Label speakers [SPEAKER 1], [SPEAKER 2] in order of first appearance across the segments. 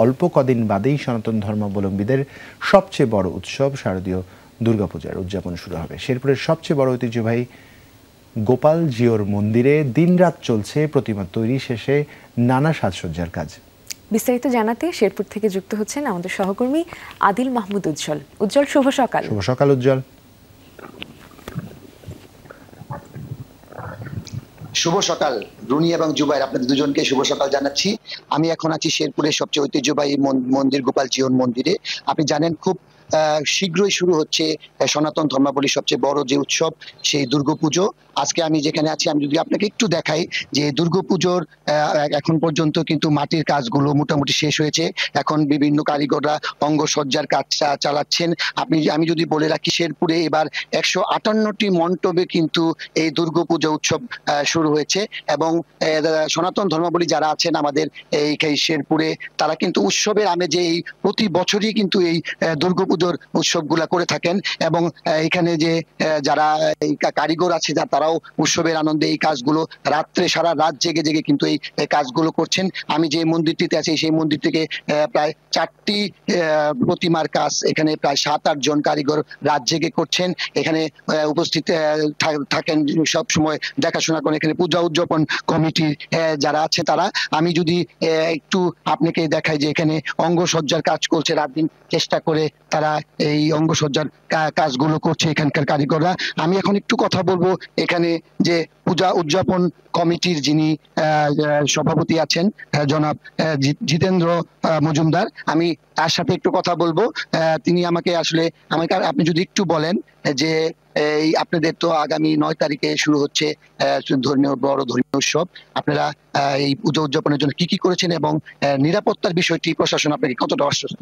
[SPEAKER 1] অল্প কদিন বাদেই সনাতন ধর্মাবলম্বীদের সবচেয়ে বড় উৎসব শারদীয় দুর্গাপূজার উদযাপন শুরু হবে। শেরপুরের সবচেয়ে বড় ঐতিহ্যবাহী গোপাল জিওর মন্দিরে দিনরাত চলছে প্রতিমা তৈরি, শেষে নানা সাজসজ্জার কাজ।
[SPEAKER 2] বিস্তারিত জানাতে শেরপুর থেকে যুক্ত হচ্ছেন আমাদের সহকর্মী আদিল মাহমুদ উজ্জ্বল। উজ্জ্বল, শুভ সকাল।
[SPEAKER 1] শুভ সকাল উজ্জ্বল।
[SPEAKER 3] শুভ সকাল রুনি এবং জুবাইর, আপনাদের দুজনকে শুভ সকাল জানাচ্ছি। আমি এখন আছি শেরপুরের সবচেয়ে ঐতিহ্যবাহী মন্দির গোপাল জিওর মন্দিরে। আপনি জানেন খুব শীঘ্রই শুরু হচ্ছে সনাতন ধর্মাবলীর সবচেয়ে বড় যে উৎসব, সেই দুর্গাপুজো। আজকে আমি যেখানে আছি, আমি যদি আপনাকে একটু দেখাই যে দুর্গাপুজোর এখন পর্যন্ত কিন্তু মাটির কাজগুলো মোটামুটি শেষ হয়েছে। এখন বিভিন্ন কারিগররা অঙ্গসজ্জার কাজ চালাচ্ছেন। আমি যদি বলে রাখি, শেরপুরে এবার 158টি মণ্ডপে কিন্তু এই দুর্গাপুজো উৎসব শুরু হয়েছে এবং সনাতন ধর্মাবলী যারা আছেন আমাদের এই শেরপুরে, তারা কিন্তু উৎসবের আমেজে এই প্রতি বছরই কিন্তু এই দুর্গাপুজোর উৎসবগুলা করে থাকেন এবং এখানে যে যারা এই কারিগর আছে তারাও উৎসবের আনন্দে এই কাজগুলো রাত্রে সারা রাত জেগে জেগে কিন্তু এই কাজগুলো করছেন। আমি যে মন্দিরটিতে আছি সেই মন্দির থেকে প্রায় 4টি প্রতিমার কাজ এখানে প্রায় 7-8 জন কারিগর রাত জেগে করছেন। এখানে উপস্থিত থাকেন সব সময় দেখাশোনা করেন এখানে পূজা উদযাপন কমিটি যারা আছে তারা। আমি যদি একটু আপনাকে দেখাই যে এখানে অঙ্গসজ্জার কাজ করছে, রাত দিন চেষ্টা করে তারা এই অঙ্গসজ্জার কাজগুলো করছে এখানকার কারিগররা। আমি এখন একটু কথা বলবো এখানে যে পূজা উদযাপন কমিটির যিনি সভাপতি আছেন জনাব জিতেন্দ্র মজুমদার, আমি তার সাথে একটু কথা বলবো। তিনি আমাকে আপনি যদি একটু বলেন যে এই আপনাদের তো আগামী 9 তারিখে শুরু হচ্ছে বড় ধর্মীয় উৎসব, আপনারা এই পূজা উদযাপনের জন্য কি কি করেছেন এবং নিরাপত্তার বিষয়টি প্রশাসন আপনাকে কতটা আশ্বস্ত?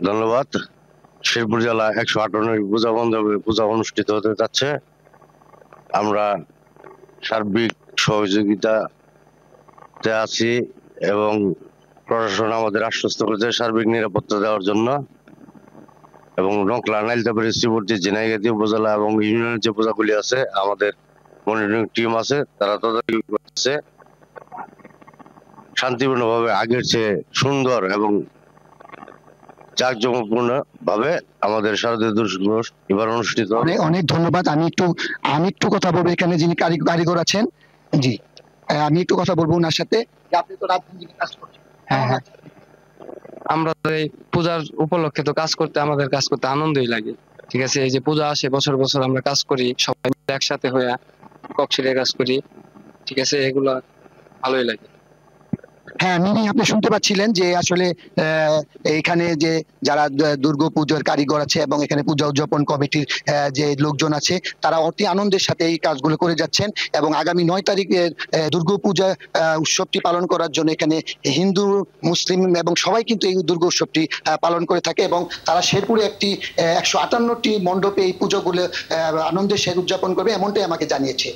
[SPEAKER 4] ধন্যবাদ। শেরপুর জেলা 158 পূজা অনুষ্ঠিত হতে যাচ্ছে। আমরা সার্বিক সহযোগিতাতে আছি এবং প্রশাসন আমাদের আশ্বস্ত করেছে সার্বিক নিরাপত্তা দেওয়ার জন্য। এবং নকলা, নাইলতাবাড়ি, শ্রীবর্তী, ঝিনাইগাতি উপজেলা এবং ইউনিয়নের যে পূজাগুলি আছে, আমাদের মনিটরিং টিম আছে, তারা তদারকি করছে। শান্তিপূর্ণভাবে আগের চেয়ে সুন্দর এবং জাঁকজমকপূর্ণ ভাবে আমাদের শারদীয় দুর্গা এবার অনুষ্ঠিত।
[SPEAKER 3] অনেক ধন্যবাদ। আমি একটু কথা বলবো এখানে যিনি কারিগর আছেন। জি, আমি একটু কথা বলবো ওনার সাথে। আপনি তো রাত দিন কাজ করছেন।
[SPEAKER 5] হ্যাঁ, আমরা এই পূজার উপলক্ষে তো আমাদের কাজ করতে আনন্দই লাগে। ঠিক আছে, এই যে পূজা আসে বছর বছর আমরা কাজ করি সবাই একসাথে হয়ে ককশিলে কাজ করি। ঠিক আছে, এগুলা ভালোই লাগে।
[SPEAKER 3] হ্যাঁ, আপনি শুনতে পাচ্ছিলেন যে আসলে এইখানে যে যারা দুর্গা পুজোর কারিগর আছে এবং এখানে পূজা উদযাপন কমিটির যে লোকজন আছে, তারা অতি আনন্দের সাথে এই কাজগুলো করে যাচ্ছেন এবং আগামী 9 তারিখে দুর্গা পূজা উৎসবটি পালন করার জন্য এখানে হিন্দু, মুসলিম এবং সবাই কিন্তু এই দুর্গা উৎসবটি পালন করে থাকে এবং তারা শেরপুরে একটি 158টি মণ্ডপে এই পুজোগুলো আনন্দের সাথে উদযাপন করবে, এমনটাই আমাকে জানিয়েছে।